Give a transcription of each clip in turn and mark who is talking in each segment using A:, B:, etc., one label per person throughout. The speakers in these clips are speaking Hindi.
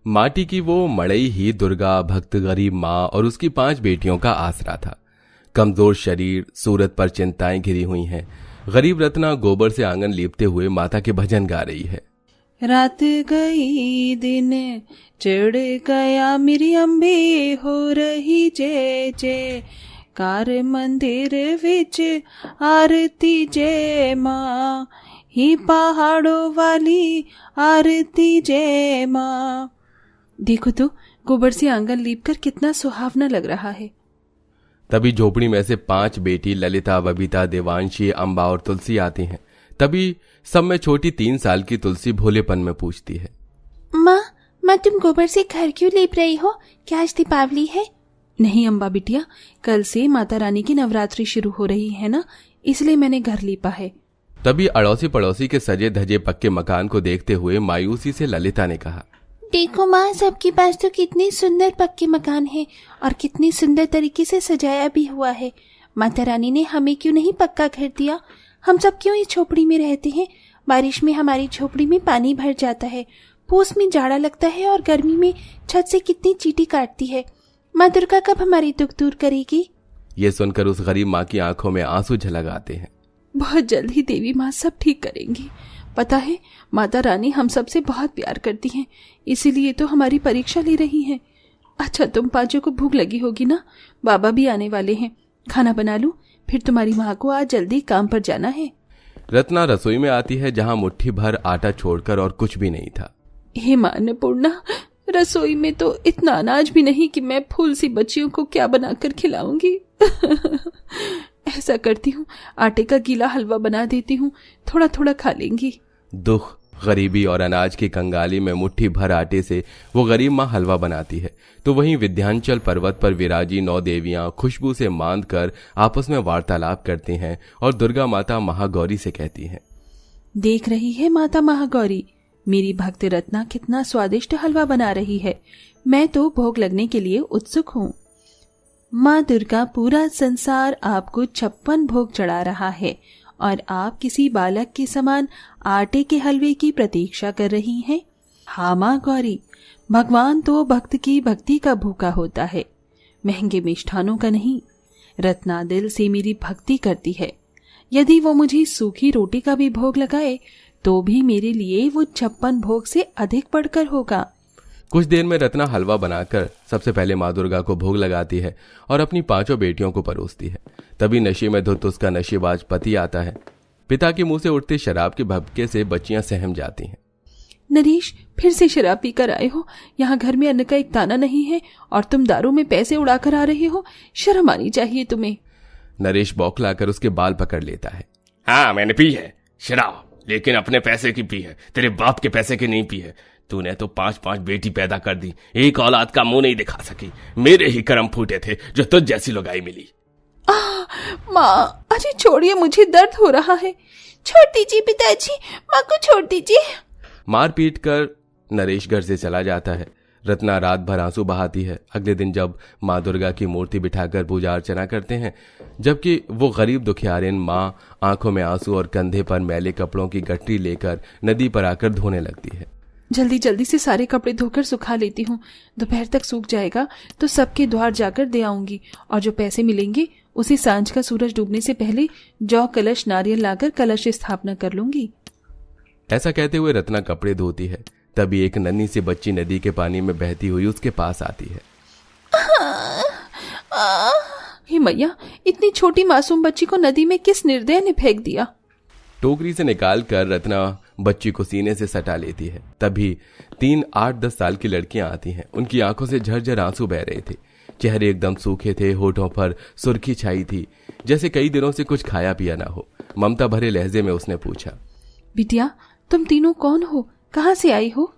A: माटी की वो मड़ई ही दुर्गा भक्त गरीब माँ और उसकी 5 बेटियों का आसरा था। कमजोर शरीर, सूरत पर चिंताएं घिरी हुई हैं। गरीब रत्ना गोबर से आंगन लीपते हुए माता के भजन गा रही है।
B: रात गई दिन चढ़ गया, मेरी अम्बे हो रही जय जय, कार मंदिर विच आरती जय माँ, ही पहाड़ों वाली आरती जय माँ। देखो तो गोबर से आंगन लीपकर कितना सुहावना लग रहा है।
A: तभी झोपड़ी में से 5 बेटी ललिता, बबीता, देवांशी, अम्बा और तुलसी आती हैं। तभी सब में छोटी 3 साल की तुलसी भोलेपन में पूछती है,
C: माँ तुम गोबर से घर क्यों लीप रही हो? क्या आज दीपावली है?
B: नहीं अम्बा बिटिया, कल से माता रानी की नवरात्रि शुरू हो रही है ना, इसलिए मैंने घर लीपा है।
A: तभी अड़ोसी पड़ोसी के सजे धजे पक्के मकान को देखते हुए मायूसी से ललिता ने कहा,
C: देखो माँ, सबके पास तो कितने सुंदर पक्के मकान हैं और कितनी सुंदर तरीके से सजाया भी हुआ है। माता रानी ने हमें क्यों नहीं पक्का घर दिया? हम सब क्यों इस झोपड़ी में रहते हैं? बारिश में हमारी झोपड़ी में पानी भर जाता है, पूस में जाड़ा लगता है और गर्मी में छत से कितनी चींटी काटती है। माँ दुर्गा कब हमारी दुख दूर करेगी?
A: ये सुनकर उस गरीब माँ की आंखों में आंसू झलक आते हैं।
B: बहुत जल्द ही देवी माँ सब ठीक करेंगी। पता है, माता रानी हम सब से बहुत प्यार करती हैं, इसीलिए तो हमारी परीक्षा ले रही हैं। अच्छा, तुम पांचों को भूख लगी होगी ना, बाबा भी आने वाले हैं, खाना बना लूं, फिर तुम्हारी माँ को आज जल्दी काम पर जाना है।
A: रत्ना रसोई में आती है जहाँ मुट्ठी भर आटा छोड़कर और कुछ भी नहीं था।
B: हे माँ अन्नपूर्णा, रसोई में तो इतना अनाज भी नहीं कि मैं फूल सी बच्चियों को क्या बनाकर खिलाऊंगी। ऐसा करती हूँ, आटे का गीला हलवा बना देती हूँ, थोड़ा थोड़ा खा लेंगी।
A: दुख, गरीबी और अनाज की कंगाली में मुट्ठी भर आटे से वो गरीब माँ हलवा बनाती है, तो वहीं विंध्याचल पर्वत पर विराजी 9 देवियां खुशबू से मांद कर आपस में वार्तालाप करती हैं और दुर्गा माता महागौरी से कहती हैं,
B: देख रही है माता महागौरी, मेरी भक्त रत्ना कितना स्वादिष्ट हलवा बना रही है। मैं तो भोग लगने के लिए उत्सुक हूँ। माँ दुर्गा, पूरा संसार आपको 56 भोग चढ़ा रहा है और आप किसी बालक के समान आटे के हलवे की प्रतीक्षा कर रही हैं। हाँ माँ गौरी, भगवान तो भक्त की भक्ति का भूखा होता है, महंगे मिष्ठानों का नहीं। रत्ना दिल से मेरी भक्ति करती है। यदि वो मुझे सूखी रोटी का भी भोग लगाए तो भी मेरे लिए वो 56 भोग से अधिक बढ़कर होगा।
A: कुछ देर में रत्ना हलवा बनाकर सबसे पहले माँ दुर्गा को भोग लगाती है और अपनी 5 बेटियों को परोसती है। तभी नशे में धुत उसका नशेबाज पति आता है। पिता के मुंह से उठते शराब के भभके से बच्चियां सहम जाती हैं।
B: नरेश, फिर से शराब पीकर आए हो? यहाँ घर में अन्न का एक दाना नहीं है और तुम दारू में पैसे उड़ाकर आ रहे हो, शर्म आनी चाहिए तुम्हें।
A: नरेश बौखलाकर उसके बाल पकड़ लेता है।
D: हाँ, मैंने पी है शराब, लेकिन अपने पैसे की पी है, तेरे बाप के पैसे की नहीं पी है। तूने तो 5-5 बेटी पैदा कर दी, एक औलाद का मुंह नहीं दिखा सकी। मेरे ही कर्म फूटे थे जो तुझ जैसी लुगाई मिली।
B: माँ, अरे छोड़िए, मुझे दर्द हो रहा है।
C: छोड़ दीजिए पिताजी, माँ को छोड़ दीजिए।
A: मार पीट कर नरेश घर से चला जाता है। रत्ना रात भर आंसू बहाती है। अगले दिन जब माँ दुर्गा की मूर्ति बिठाकर पूजा अर्चना करते हैं, जबकि वो गरीब दुखियारिन माँ आंखों में आंसू और कंधे पर मैले कपड़ों की गठरी लेकर नदी पर आकर धोने लगती है।
B: जल्दी जल्दी से सारे कपड़े धोकर सुखा लेती हूँ, दोपहर तक सूख जाएगा तो सबके द्वार जाकर दे आऊंगी, और जो पैसे मिलेंगे उसे सांझ का सूरज डूबने से पहले जौ कलश नारियल लाकर कलश स्थापना कर लूंगी।
A: ऐसा कहते हुए रत्ना कपड़े धोती है। तभी एक नन्ही सी बच्ची नदी के पानी में बहती हुई उसके पास आती है।
B: हे मैया, इतनी छोटी मासूम बच्ची को नदी में किस निर्दय ने फेंक दिया?
A: टोकरी से निकालकर रत्ना बच्ची को सीने से सटा लेती है। तभी 3 8-10 साल की लड़कियां आती हैं। उनकी आंखों से झरझर आंसू बह रहे थे, चेहरे एकदम सूखे थे, होठों पर सुर्खी छाई थी, जैसे कई दिनों से कुछ खाया पिया ना हो। ममता भरे लहजे में उसने पूछा,
B: बिटिया, तुम तीनों कौन हो? कहाँ से आई हो?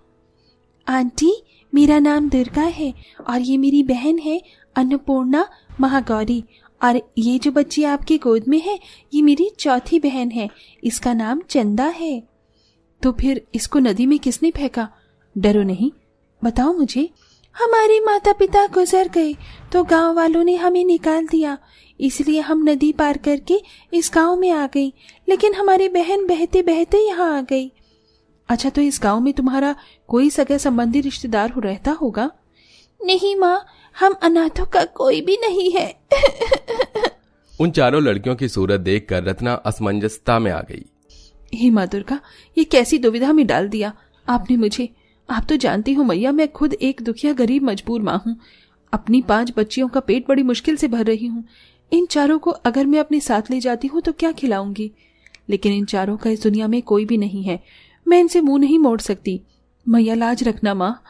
C: आंटी, मेरा नाम दुर्गा है और ये मेरी बहन है अन्नपूर्णा महागौरी, और ये जो बच्ची आपकी गोद में है ये मेरी चौथी बहन है, इसका नाम चंदा है।
B: तो फिर इसको नदी में किसने फेंका? डरो नहीं, बताओ मुझे।
C: हमारे माता पिता गुजर गए तो गांव वालों ने हमें निकाल दिया, इसलिए हम नदी पार करके इस गांव में आ गई, लेकिन हमारी बहन बहते बहते यहाँ आ गई।
B: अच्छा, तो इस गांव में तुम्हारा कोई सगा संबंधी रिश्तेदार हो रहता होगा?
C: नहीं माँ, हम अनाथों का कोई भी नहीं है।
A: उन चारों लड़कियों की सूरत देखकर रत्ना असमंजसता में आ गई।
B: हे माँ दुर्गा, ये कैसी दुविधा में डाल दिया आपने मुझे। आप तो जानती हो मैया, मैं खुद एक दुखिया गरीब मजबूर माँ हूँ। अपनी 5 बच्चियों का पेट बड़ी मुश्किल से भर रही हूँ। इन चारों को अगर मैं अपने साथ ले जाती हूँ तो क्या खिलाऊंगी? लेकिन इन चारों का इस दुनिया में कोई भी नहीं है। मैं इनसे मुंह नहीं मोड़ सकती। मैया लाज रखना माँ।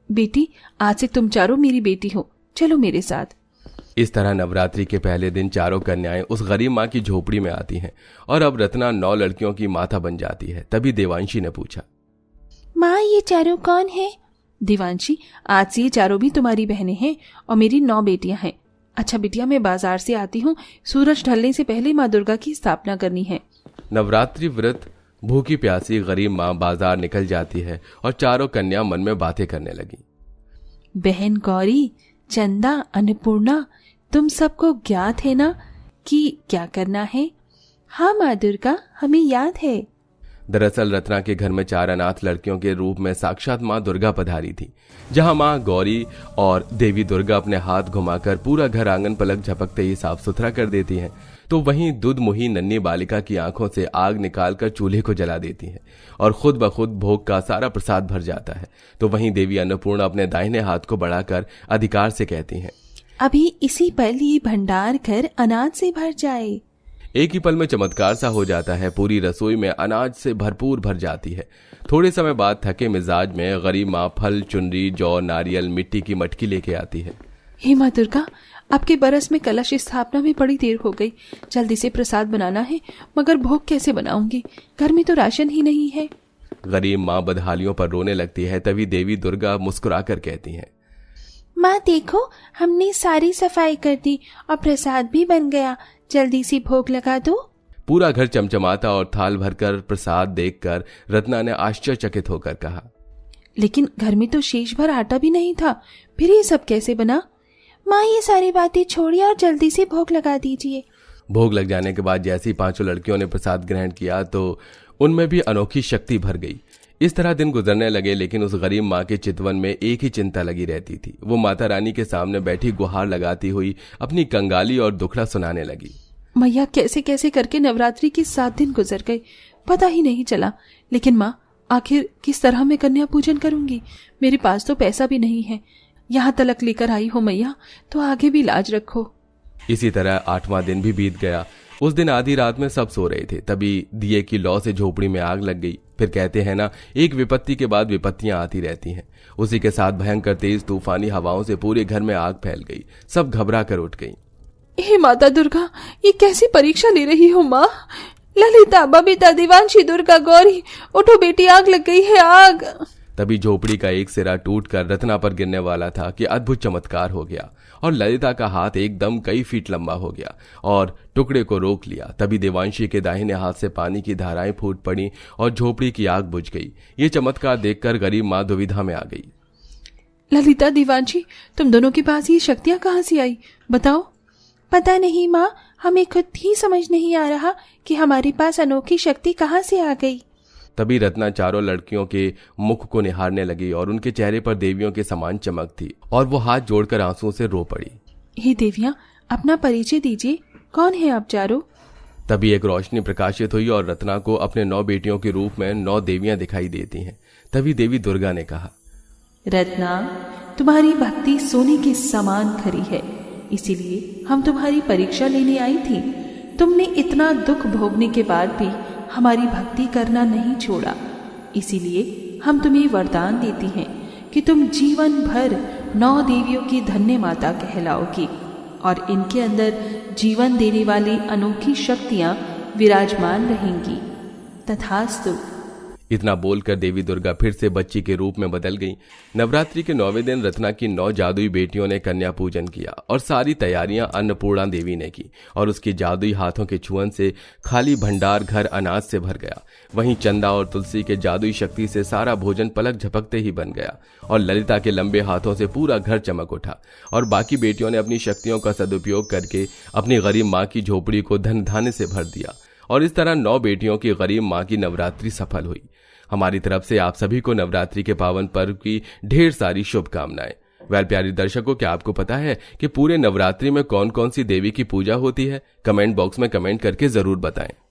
B: बेटी, आज से तुम चारों मेरी बेटी हो, चलो मेरे साथ।
A: इस तरह नवरात्रि के पहले दिन चारों कन्याएं उस गरीब माँ की झोपड़ी में आती हैं और अब रत्ना 9 लड़कियों की माता बन जाती है। तभी देवांशी ने पूछा,
C: माँ ये चारों कौन है?
B: देवांशी, आज से ये चारों भी तुम्हारी बहनें हैं और मेरी 9 बेटियां हैं। अच्छा बिटिया, मैं बाजार से आती हूँ। सूरज ढलने से पहले माँ दुर्गा की स्थापना करनी है।
A: नवरात्रि व्रत भूखी प्यासी गरीब माँ बाजार निकल जाती है और चारों कन्या मन में बातें करने लगी।
B: बहन गौरी, चंदा, अन्नपूर्णा, तुम सबको ज्ञात है ना कि क्या करना है?
C: हाँ माँ दुर्गा, हमें याद है।
A: दरअसल रत्ना के घर में 4 अनाथ लड़कियों के रूप में साक्षात माँ दुर्गा पधारी थी, जहां माँ गौरी और देवी दुर्गा अपने हाथ घुमाकर पूरा घर आंगन पलक झपकते ही साफ सुथरा कर देती हैं, तो वहीं दुधमुही नन्ही बालिका की आंखों से आग निकालकर चूल्हे को जला देती है और खुद ब खुद भोग का सारा प्रसाद भर जाता है। तो वहीं देवी अन्नपूर्णा अपने दाहिने हाथ को बढ़ाकर अधिकार से कहती हैं,
C: अभी इसी पल ये भंडार घर अनाज से भर जाए।
A: एक ही पल में चमत्कार सा हो जाता है। पूरी रसोई में अनाज से भरपूर भर जाती है। थोड़े समय बाद थके मिजाज में गरीब माँ फल, चुनरी, जौ, नारियल, मिट्टी की मटकी लेके आती है।
B: हे माँ दुर्गा, आपके बरस में कलश स्थापना में बड़ी देर हो गई। जल्दी से प्रसाद बनाना है, मगर भोग कैसे बनाऊंगी? घर में तो राशन ही नहीं है।
A: गरीब माँ बदहालियों पर रोने लगती है। तभी देवी दुर्गा मुस्कुराकर कहती हैं,
C: माँ देखो, हमने सारी सफाई कर दी और प्रसाद भी बन गया। जल्दी से भोग लगा दो।
A: पूरा घर चमचमाता और थाल भरकर प्रसाद देखकर रत्ना ने आश्चर्यचकित होकर कहा,
B: लेकिन घर में तो शेष भर आटा भी नहीं था, फिर ये सब कैसे बना?
C: माँ ये सारी बातें छोड़िए और जल्दी से भोग लगा दीजिए।
A: भोग लग जाने के बाद जैसे ही 5 लड़कियों ने प्रसाद ग्रहण किया तो उनमें भी अनोखी शक्ति भर गई। इस तरह दिन गुजरने लगे, लेकिन उस गरीब माँ के चितवन में एक ही चिंता लगी रहती थी। वो माता रानी के सामने बैठी गुहार लगाती हुई अपनी कंगाली और दुखड़ा सुनाने लगी।
B: मैया, कैसे कैसे करके नवरात्रि के 7 दिन गुजर गए, पता ही नहीं चला। लेकिन माँ, आखिर किस तरह मैं कन्या पूजन करूंगी? मेरे पास तो पैसा भी नहीं है। यहाँ तलक लेकर आई हो मैया, तो आगे भी लाज रखो।
A: इसी तरह 8वां दिन भी बीत गया। उस दिन आधी रात में सब सो रहे थे, तभी दिए की लौ से झोपड़ी में आग लग गई। फिर कहते हैं ना, एक विपत्ति के बाद विपत्तियां आती रहती हैं। उसी के साथ भयंकर तेज तूफानी हवाओं से पूरे घर में आग फैल गई। सब घबरा कर उठ गई।
B: हे माता दुर्गा, ये कैसी परीक्षा ले रही हो माँ? ललिता, बबीता, देवांशी, दुर्गा, गौरी, उठो बेटी, आग लग गई है, आग।
A: तभी झोपड़ी का एक सिरा टूटकर रत्ना पर गिरने वाला था कि अद्भुत चमत्कार हो गया और ललिता का हाथ एकदम कई फीट लंबा हो गया और टुकड़े को रोक लिया। तभी देवांशी के दाहिने हाथ से पानी की धाराएं फूट पड़ी और झोपड़ी की आग बुझ गई। ये चमत्कार देखकर गरीब माँ दुविधा में आ गई।
B: ललिता, देवांशी, तुम दोनों के पास ये शक्तियां कहाँ से आई, बताओ?
C: पता नहीं माँ, हमें खुद ही समझ नहीं आ रहा कि हमारे पास अनोखी शक्ति कहाँ से आ गई।
A: तभी रत्ना चारों लड़कियों के मुख को निहारने लगी और उनके चेहरे पर देवियों के समान चमक थी और वो हाथ जोड़कर आंसुओं से रो पड़ी।
B: हे देवियां, अपना परिचय दीजिए, कौन है आप चारों?
A: तभी एक रोशनी प्रकाशित हुई और रत्ना को अपने 9 बेटियों के रूप में 9 देवियां दिखाई देती हैं। तभी देवी दुर्गा ने कहा,
B: रत्ना, तुम्हारी भक्ति सोने के समान खरी है, इसीलिए हम तुम्हारी परीक्षा लेने आई थी। तुमने इतना दुख भोगने के बाद भी हमारी भक्ति करना नहीं छोड़ा, इसीलिए हम तुम्हें वरदान देती हैं कि तुम जीवन भर 9 देवियों की धन्य माता कहलाओगी और इनके अंदर जीवन देने वाली अनोखी शक्तियां विराजमान रहेंगी। तथास्तु।
A: इतना बोलकर देवी दुर्गा फिर से बच्ची के रूप में बदल गई। नवरात्रि के 9वें दिन रत्ना की 9 जादुई बेटियों ने कन्या पूजन किया और सारी तैयारियां अन्नपूर्णा देवी ने की और उसकी जादुई हाथों के छुअन से खाली भंडार घर अनाज से भर गया। वहीं चंदा और तुलसी के जादुई शक्ति से सारा भोजन पलक झपकते ही बन गया और ललिता के लंबे हाथों से पूरा घर चमक उठा और बाकी बेटियों ने अपनी शक्तियों का सदुपयोग करके अपनी गरीब माँ की झोपड़ी को धन धान्य से भर दिया और इस तरह 9 बेटियों की गरीब माँ की नवरात्रि सफल हुई। हमारी तरफ से आप सभी को नवरात्रि के पावन पर्व की ढेर सारी शुभकामनाएं। वेल प्यारी दर्शकों, क्या आपको पता है कि पूरे नवरात्रि में कौन कौन सी देवी की पूजा होती है? कमेंट बॉक्स में कमेंट करके जरूर बताएं।